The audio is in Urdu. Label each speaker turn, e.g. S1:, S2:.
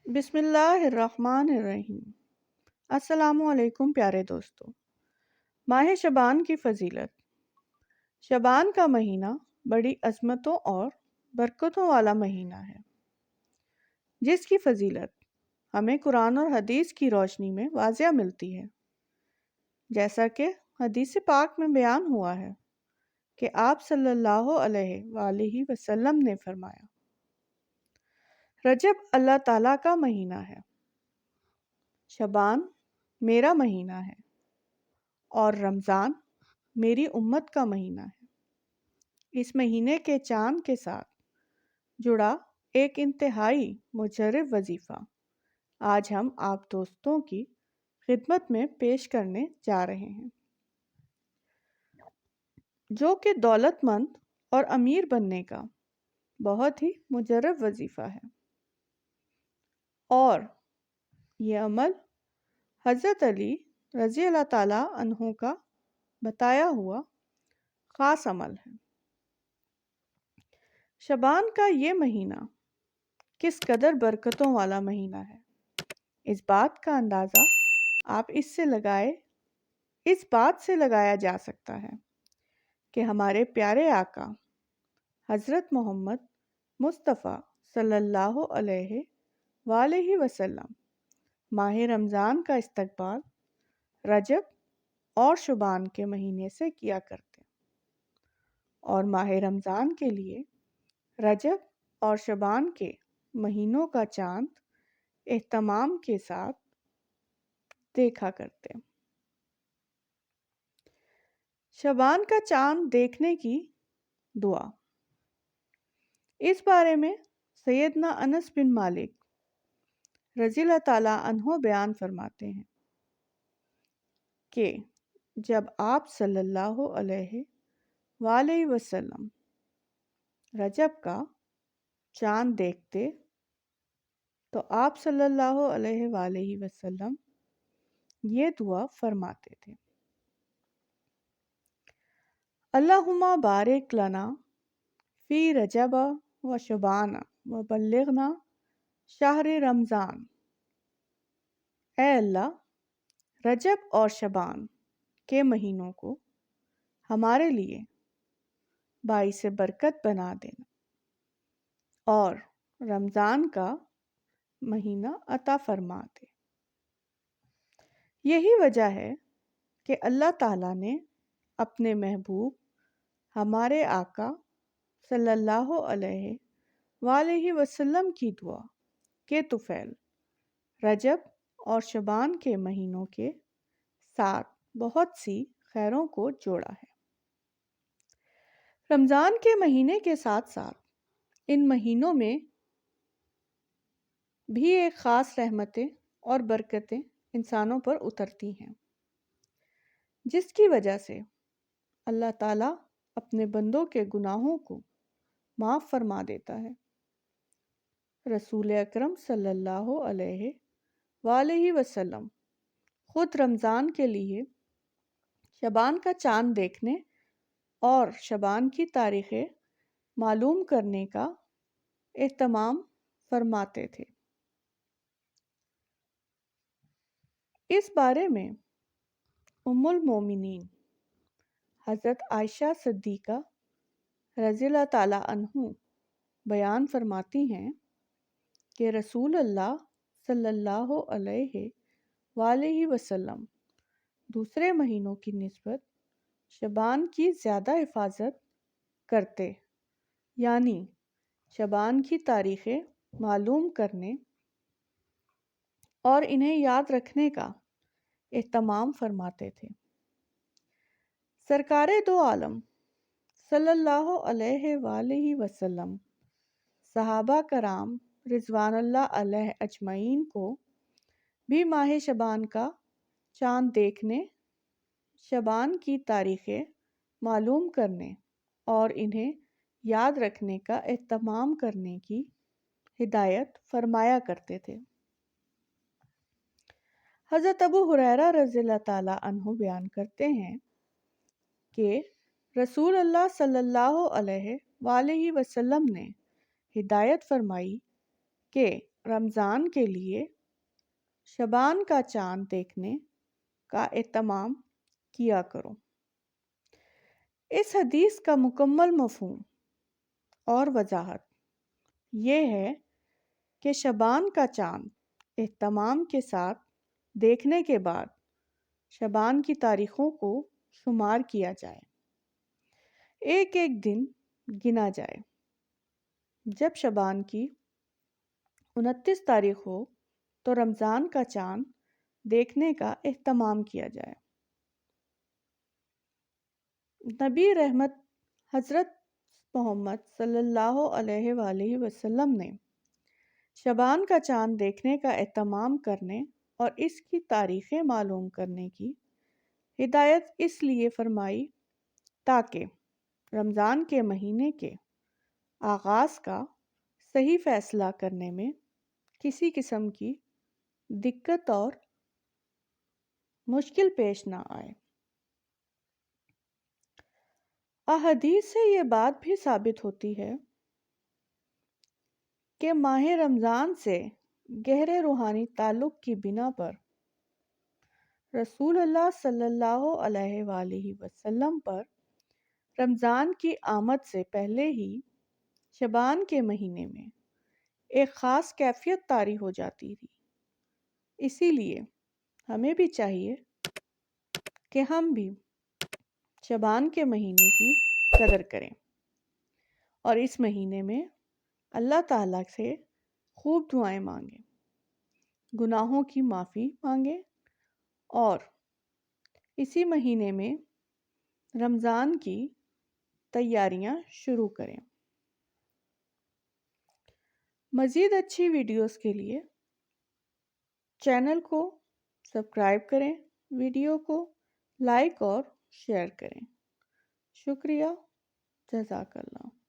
S1: بسم اللہ الرحمن الرحیم۔ السلام علیکم پیارے دوستو۔ ماہ شعبان کی فضیلت۔ شعبان کا مہینہ بڑی عظمتوں اور برکتوں والا مہینہ ہے، جس کی فضیلت ہمیں قرآن اور حدیث کی روشنی میں واضح ملتی ہے۔ جیسا کہ حدیث پاک میں بیان ہوا ہے کہ آپ صلی اللہ علیہ وآلہ وسلم نے فرمایا، رجب اللہ تعالیٰ کا مہینہ ہے، شعبان میرا مہینہ ہے، اور رمضان میری امت کا مہینہ ہے۔ اس مہینے کے چاند کے ساتھ جڑا ایک انتہائی مجرب وظیفہ آج ہم آپ دوستوں کی خدمت میں پیش کرنے جا رہے ہیں، جو کہ دولت مند اور امیر بننے کا بہت ہی مجرب وظیفہ ہے، اور یہ عمل حضرت علی رضی اللہ تعالیٰ عنہ کا بتایا ہوا خاص عمل ہے۔ شعبان کا یہ مہینہ کس قدر برکتوں والا مہینہ ہے، اس بات کا اندازہ اس بات سے لگایا جا سکتا ہے کہ ہمارے پیارے آقا حضرت محمد مصطفیٰ صلی اللہ علیہ وآلہ وسلم ماہ رمضان کا استقبال رجب اور شعبان کے مہینے سے کیا کرتے، اور ماہ رمضان کے لیے رجب اور شعبان کے مہینوں کا چاند اہتمام کے ساتھ دیکھا کرتے۔ شعبان کا چاند دیکھنے کی دعا۔ اس بارے میں سیدنا انس بن مالک رضی اللہ تعالیٰ عنہ بیان فرماتے ہیں کہ جب آپ صلی اللہ علیہ وآلہ وسلم رجب کا چاند دیکھتے تو آپ صلی اللہ علیہ وآلہ وسلم یہ دعا فرماتے تھے، اللہم بارک لنا فی رجب و شعبان و بلغنا شہر رمضان۔ اے اللہ، رجب اور شعبان کے مہینوں کو ہمارے لیے باعث برکت بنا دینا، اور رمضان کا مہینہ عطا فرما دے۔ یہی وجہ ہے کہ اللہ تعالیٰ نے اپنے محبوب ہمارے آقا صلی اللہ علیہ وآلہ وسلم کی دعا کے طفیل رجب اور شعبان کے مہینوں کے ساتھ بہت سی خیروں کو جوڑا ہے۔ رمضان کے مہینے کے ساتھ ساتھ ان مہینوں میں بھی ایک خاص رحمتیں اور برکتیں انسانوں پر اترتی ہیں، جس کی وجہ سے اللہ تعالیٰ اپنے بندوں کے گناہوں کو معاف فرما دیتا ہے۔ رسول اکرم صلی اللہ علیہ وآلہ وسلم خود رمضان کے لیے شعبان کا چاند دیکھنے اور شعبان کی تاریخیں معلوم کرنے کا اہتمام فرماتے تھے۔ اس بارے میں ام المومنین حضرت عائشہ صدیقہ رضی اللہ تعالیٰ عنہ بیان فرماتی ہیں کہ رسول اللہ صلی اللہ علیہ وآلہ وسلم دوسرے مہینوں کی نسبت شعبان کی زیادہ حفاظت کرتے، یعنی شعبان کی تاریخیں معلوم کرنے اور انہیں یاد رکھنے کا اہتمام فرماتے تھے۔ سرکار دو عالم صلی اللہ علیہ وآلہ وسلم صحابہ کرام رضوان اللہ علیہ اجمعین کو بھی ماہ شعبان کا چاند دیکھنے، شعبان کی تاریخیں معلوم کرنے اور انہیں یاد رکھنے کا اہتمام کرنے کی ہدایت فرمایا کرتے تھے۔ حضرت ابو ہریرہ رضی اللہ تعالیٰ عنہ بیان کرتے ہیں کہ رسول اللہ صلی اللہ علیہ وآلہ وسلم نے ہدایت فرمائی کہ رمضان کے لیے شبان کا چاند دیکھنے کا اہتمام کیا کرو۔ اس حدیث کا مکمل مفہوم اور وضاحت یہ ہے کہ شبان کا چاند اہتمام کے ساتھ دیکھنے کے بعد شبان کی تاریخوں کو شمار کیا جائے، ایک ایک دن گنا جائے۔ جب شبان کی 29 تاریخ ہو تو رمضان کا چاند دیکھنے کا اہتمام کیا جائے۔ نبی رحمت حضرت محمد صلی اللہ علیہ وآلہ وسلم نے شبان کا چاند دیکھنے کا اہتمام کرنے اور اس کی تاریخیں معلوم کرنے کی ہدایت اس لیے فرمائی تاکہ رمضان کے مہینے کے آغاز کا صحیح فیصلہ کرنے میں کسی قسم کی دقت اور مشکل پیش نہ آئے۔ احادیث سے یہ بات بھی ثابت ہوتی ہے کہ ماہ رمضان سے گہرے روحانی تعلق کی بنا پر رسول اللہ صلی اللہ علیہ وآلہ وسلم پر رمضان کی آمد سے پہلے ہی شبان کے مہینے میں ایک خاص کیفیت طاری ہو جاتی تھی۔ اسی لیے ہمیں بھی چاہیے کہ ہم بھی شبان کے مہینے کی قدر کریں اور اس مہینے میں اللہ تعالیٰ سے خوب دعائیں مانگیں، گناہوں کی معافی مانگیں اور اسی مہینے میں رمضان کی تیاریاں شروع کریں۔ مزید اچھی ویڈیوز کے لیے چینل کو سبسکرائب کریں، ویڈیو کو لائک اور شیئر کریں۔ شکریہ، جزاک اللہ۔